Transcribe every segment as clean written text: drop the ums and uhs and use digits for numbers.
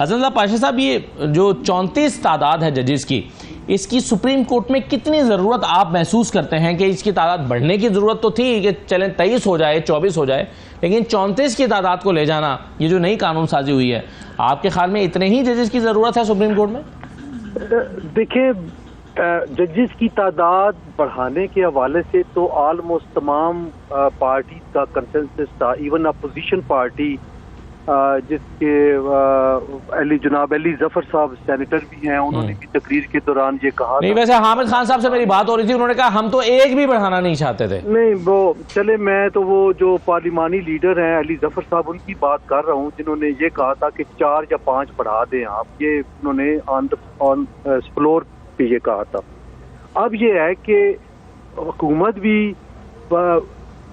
हसन पाशा साहब, ये जो 34 तादाद है जजेस की, इसकी सुप्रीम कोर्ट में कितनी ज़रूरत आप महसूस करते हैं कि इसकी तादाद बढ़ने की ज़रूरत तो थी कि चलें 23 हो जाए, 24 हो जाए, लेकिन 34 की तादाद को ले जाना, ये जो नई कानून साजी हुई है, आपके ख्याल में इतने ही जजेस की ज़रूरत है सुप्रीम कोर्ट में? देखिए, जजेस की तादाद बढ़ाने के हवाले से तो ऑलमोस्ट तमाम पार्टी का कंसेंसस था। इवन अपोजिशन पार्टी जिसके जनाब अली जफर साहब सेनेटर भी हैं, उन्होंने भी तकरीर के दौरान ये कहा नहीं, वैसे हामिद खान साहब से मेरी बात हो रही थी, उन्होंने कहा हम तो एक भी बढ़ाना नहीं चाहते थे। नहीं, वो चले, मैं तो वो जो पार्लिमानी लीडर हैं अली जफर साहब, उनकी बात कर रहा हूँ, जिन्होंने ये कहा था कि 4 या 5 बढ़ा दें आप, ये उन्होंने ऑन फ्लोर पे ये कहा था। अब ये है कि हुकूमत भी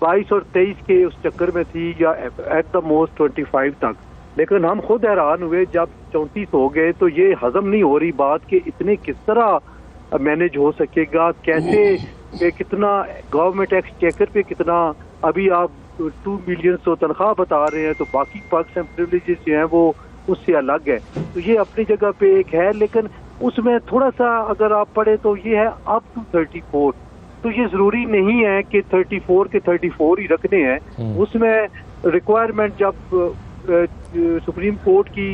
22 और 23 के उस चक्कर में थी, या एट द मोस्ट 25 तक, लेकिन हम खुद हैरान हुए जब 34 हो गए तो ये हजम नहीं हो रही बात कि इतने किस तरह मैनेज हो सकेगा, कैसे, कितना गवर्नमेंट एक्सचेकर पे कितना, अभी आप 2 मिलियन तो तनख्वाह बता रहे हैं, तो बाकी पर्क्स एंड प्रिविलेजेस जो हैं वो उससे अलग है। तो ये अपनी जगह पे एक है, लेकिन उसमें थोड़ा सा अगर आप पढ़े तो ये है अप टू 34, तो ये जरूरी नहीं है कि 34 के 34 ही रखने हैं। उसमें रिक्वायरमेंट जब सुप्रीम कोर्ट की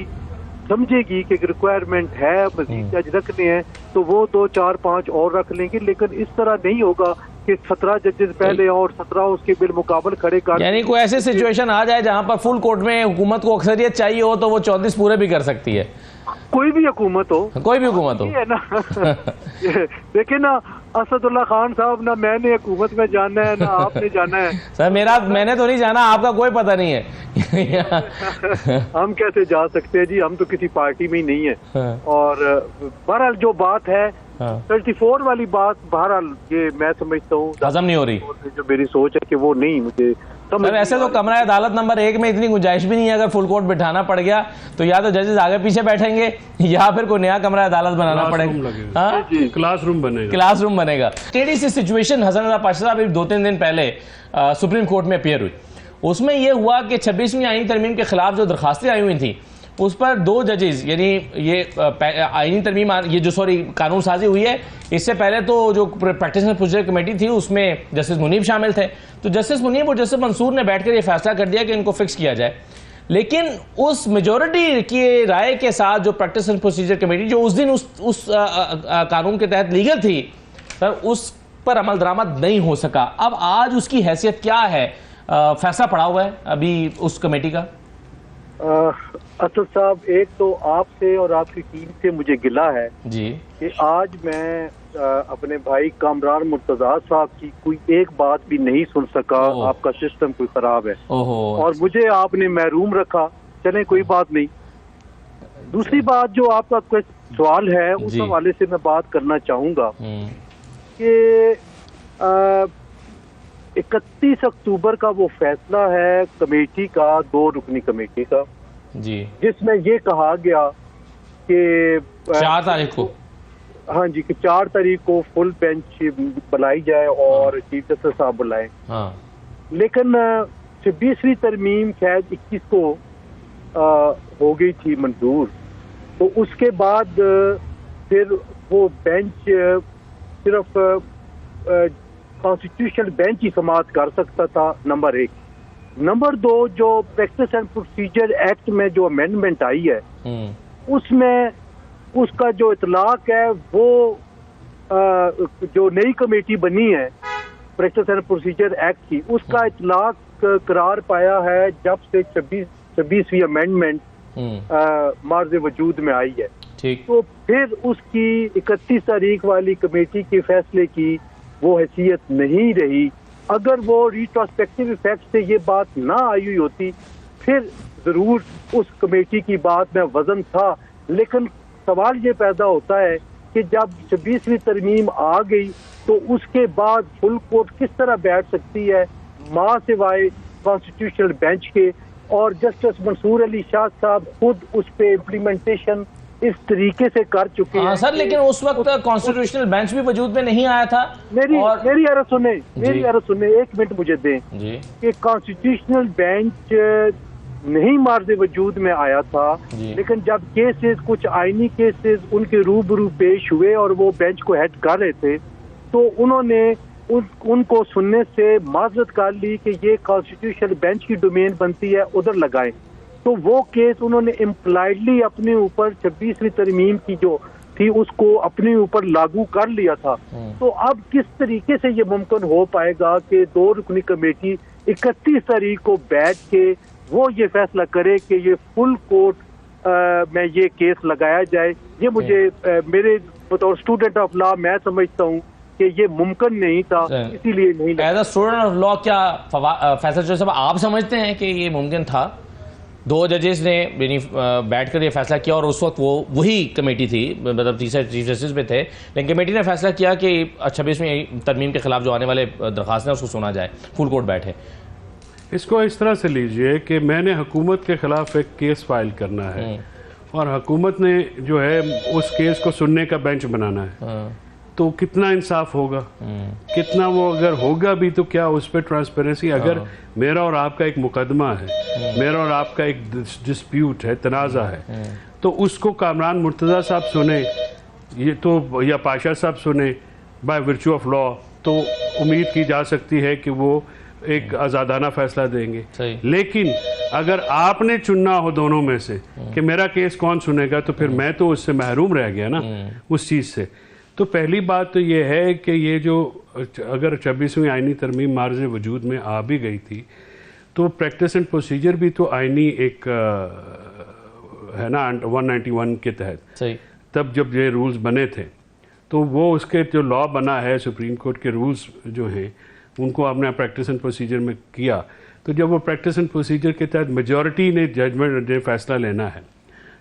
समझेगी कि रिक्वायरमेंट है, मजीद जज रखने हैं, तो वो 2, 4, 5 और रख लेंगे, लेकिन इस तरह नहीं होगा कि 17 जजेस पहले और 17 उसके बिलमुकाबल खड़े कर, यानी कोई ऐसी सिचुएशन आ जाए जहां पर फुल कोर्ट में हुकूमत को अक्सरियत चाहिए हो तो वो 34 पूरे भी कर सकती है। कोई भी हुकूमत हो, कोई भी हुकूमत हो, है ना। देखिए ना, असदुल्ला खान साहब, ना मैंने हुकूमत में जाना है ना आपने जाना है। सर मैंने तो नहीं जाना, आपका कोई पता नहीं है। हम कैसे जा सकते हैं जी, हम तो किसी पार्टी में ही नहीं है। और बहरहाल जो बात है 34 वाली बात, बहरहाल ये मैं समझता हूँ हजम नहीं हो रही, जो मेरी सोच है कि वो नहीं मुझे सर। ऐसे तो कमरा अदालत नंबर 1 में इतनी गुंजाइश भी नहीं है, अगर फुल कोर्ट बिठाना पड़ गया तो या तो जजेस आगे पीछे बैठेंगे या फिर कोई नया कमरा अदालत बनाना पड़ेगा, क्लासरूम बनेगा। टेढ़ी सी सिचुएशन हसन पाशा साहब 2-3 दिन पहले सुप्रीम कोर्ट में अपियर हुई, उसमें यह हुआ कि 26वीं आईनी तरमीम के खिलाफ जो दरखास्तें आई हुई थी उस पर 2 जजेस, यानी ये आईनी तरमीम, ये जो कानून साजी हुई है, इससे पहले तो जो प्रैक्टिशनर प्रोसीजर कमेटी थी उसमें जस्टिस मुनीब शामिल थे, तो जस्टिस मुनीब और जस्टिस मंसूर ने बैठकर ये फैसला कर दिया कि इनको फिक्स किया जाए। लेकिन उस मेजॉरिटी की राय के साथ जो प्रैक्टिशनर प्रोसीजर कमेटी जो उस दिन उस कानून के तहत लीगल थी, सर, उस पर अमल दरामद नहीं हो सका। अब आज उसकी हैसियत क्या है? फैसला पड़ा हुआ है अभी उस कमेटी का। असद साहब, एक तो आपसे और आपकी टीम से मुझे गिला है जी कि आज मैं अपने भाई कामरान मुर्तजा साहब की कोई एक बात भी नहीं सुन सका। आपका सिस्टम कोई खराब है और मुझे आपने महरूम रखा। चले, कोई बात नहीं। दूसरी बात, जो आपका कोई सवाल है उस हवाले से मैं बात करना चाहूंगा कि 31 अक्टूबर का वो फैसला है कमेटी का, 2 रुकनी कमेटी का जी, जिसमें ये कहा गया कि 4 तारीख को, हाँ जी, कि 4 तारीख को फुल बेंच बुलाई जाए और चीफ जस्टिस साहब बुलाए। लेकिन 26वीं तरमीम शायद 21 को हो गई थी मंजूर, तो उसके बाद फिर वो बेंच सिर्फ कॉन्स्टिट्यूशनल बेंच ही समाप्त कर सकता था, नंबर 1। नंबर 2, जो प्रैक्टिस एंड प्रोसीजर एक्ट में जो अमेंडमेंट आई है उसमें उसका जो इतलाक है वो जो नई कमेटी बनी है प्रैक्टिस एंड प्रोसीजर एक्ट की, उसका इतलाक करार पाया है जब से 26वीं अमेंडमेंट मार्ज़ वजूद में आई है। तो फिर उसकी 31 तारीख वाली कमेटी के फैसले की वो हैसियत नहीं रही। अगर वो रिट्रोस्पेक्टिव इफेक्ट से ये बात ना आई हुई होती फिर जरूर उस कमेटी की बात में वजन था। लेकिन सवाल ये पैदा होता है कि जब 26वीं तरमीम आ गई तो उसके बाद फुल कोर्ट किस तरह बैठ सकती है मां सिवाय कॉन्स्टिट्यूशनल बेंच के, और जस्टिस मंसूर अली शाह साहब खुद उस पे इम्प्लीमेंटेशन इस तरीके से कर चुके हैं। सर, लेकिन उस वक्त कॉन्स्टिट्यूशनल बेंच भी वजूद में नहीं आया था। मेरी अर्ज सुने, 1 मिनट मुझे दें कि कॉन्स्टिट्यूशनल बेंच नहीं मार्ज वजूद में आया था, लेकिन जब केसेस कुछ आईनी केसेस उनके रूबरू पेश हुए और वो बेंच को हेड कर रहे थे, तो उन्होंने उनको सुनने से माजरत कर ली कि ये कॉन्स्टिट्यूशनल बेंच की डोमेन बनती है, उधर लगाएं। तो वो केस उन्होंने इम्प्लाइडली अपने ऊपर 26वीं तरमीम की जो थी उसको अपने ऊपर लागू कर लिया था। तो अब किस तरीके से ये मुमकिन हो पाएगा कि 2 रुकनी कमेटी 31 तारीख को बैठ के वो ये फैसला करे कि ये फुल कोर्ट में ये केस लगाया जाए? ये मुझे मेरे बतौर स्टूडेंट ऑफ लॉ मैं समझता हूँ कि ये मुमकिन नहीं था, इसीलिए नहीं। As a student of law क्या फैसला जो सब आप समझते हैं कि ये मुमकिन था? 2 जजेस ने बैठकर ये फैसला किया और उस वक्त वो वही कमेटी थी, मतलब तीसरे चीफ जस्टिस पे थे, लेकिन कमेटी ने फैसला किया कि 26वीं तरमीम के खिलाफ जो आने वाले दरखास्त है उसको सुना जाए, फुल कोर्ट बैठे। इसको इस तरह से लीजिए कि मैंने हुकूमत के खिलाफ एक केस फाइल करना है और हुकूमत ने जो है उस केस को सुनने का बेंच बनाना है, तो कितना इंसाफ होगा, कितना वो अगर होगा भी तो क्या उस पर ट्रांसपेरेंसी? अगर मेरा और आपका एक मुकदमा है, मेरा और आपका एक डिस्प्यूट है, तनाज़ा है, तो उसको कामरान मुर्तज़ा साहब सुने ये तो, या पाशा साहब सुने बाय वर्च्यू ऑफ लॉ, तो उम्मीद की जा सकती है कि वो एक आज़ादाना फैसला देंगे। लेकिन अगर आपने चुनना हो दोनों में से कि मेरा केस कौन सुनेगा, तो फिर मैं तो उससे महरूम रह गया ना उस चीज़ से। तो पहली बात तो ये है कि ये जो अगर 26वीं आइनी तरमीम मार्ज वजूद में आ भी गई थी, तो प्रैक्टिस एंड प्रोसीजर भी तो आइनी एक है ना 191 के तहत, तब जब ये रूल्स बने थे, तो वो उसके जो लॉ बना है, सुप्रीम कोर्ट के रूल्स जो हैं उनको आपने प्रैक्टिस एंड प्रोसीजर में किया। तो जब वो प्रैक्टिस एंड प्रोसीजर के तहत मेजॉरिटी ने जजमेंट ने फैसला लेना है,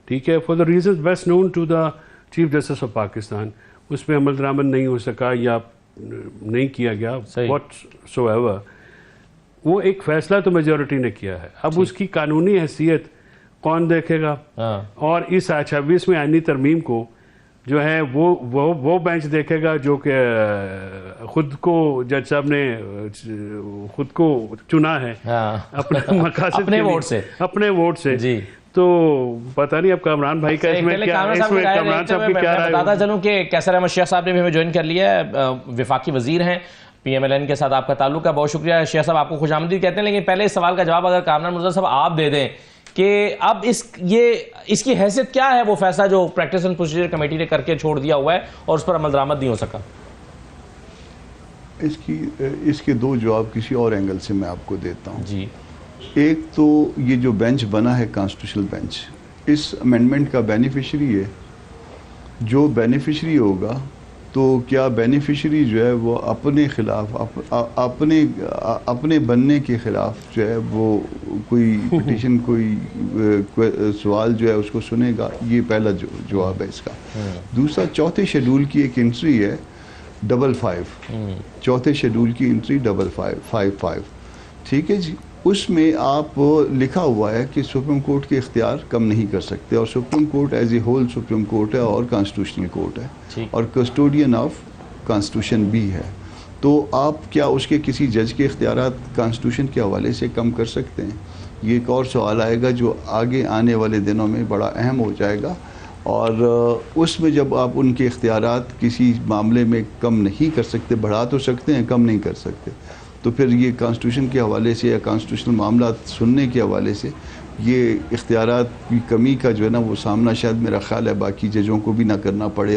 ठीक है, for the reason best known to the chief justice of Pakistan, उस पर अमल दरामद नहीं हो सका या नहीं किया गया व्हाटसोएवर, वो एक फैसला तो मेजॉरिटी ने किया है। अब उसकी कानूनी हैसियत कौन देखेगा? और इस 26वीं आइनी तरमीम को जो है वो बेंच देखेगा जो कि खुद को जज साहब ने खुद को चुना है अपने मकासद अपने वोट से, अपने वोट से जी। तो पता नहीं अब कामरान भाई का इसमें क्या, कामरान साहब की क्या राय? बताता चलूं कि कैसर अहमद शेख साहब ने भी हमें ज्वाइन कर लिया है, विफाकी वजीर हैं, PMLN के साथ आपका ताल्लुक है। बहुत शुक्रिया शेख साहब, आपको खुशामदीद कहते हैं। लेकिन पहले इस सवाल का जवाब अगर कामरान मुर्तज़ा साहब आप दे दें कि अब इसकी हैसियत क्या है, वो फैसला जो प्रैक्टिस एंड प्रोसीजर कमेटी ने करके छोड़ दिया हुआ है और उस पर अमल दरामद नहीं हो सका? इसके 2 जवाब किसी और एंगल से मैं आपको देता हूँ जी। एक तो ये जो बेंच बना है कॉन्स्टिट्यूशनल बेंच, इस अमेंडमेंट का बेनिफिशरी है। जो बेनिफिशरी होगा तो क्या बेनिफिशरी जो है वो अपने खिलाफ अपने बनने के खिलाफ जो है वो कोई पिटीशन कोई सवाल जो है उसको सुनेगा? ये पहला जवाब है इसका। दूसरा, 4थे शेड्यूल की एक एंट्री है 55, 4थे शेड्यूल की एंट्री 55, ठीक है जी। उसमें आप लिखा हुआ है कि सुप्रीम कोर्ट के इख्तियार कम नहीं कर सकते, और supreme court as a whole supreme court है और कॉन्स्टिट्यूशनल कोर्ट है और कस्टोडियन ऑफ कॉन्स्टिट्यूशन भी है। तो आप क्या उसके किसी जज के इख्तियारात कॉन्स्टिट्यूशन के हवाले से कम कर सकते हैं? ये एक और सवाल आएगा जो आगे आने वाले दिनों में बड़ा अहम हो जाएगा, और उसमें जब आप उनके इख्तियारात किसी मामले में कम नहीं कर सकते, बढ़ा तो सकते हैं, कम नहीं कर सकते, तो फिर ये कॉन्स्टिट्यूशन के हवाले से या कॉन्स्टिट्यूशनल मामला सुनने के हवाले से ये इख्तियारात की कमी का जो है ना वो सामना शायद मेरा ख्याल है बाकी जजों को भी ना करना पड़े।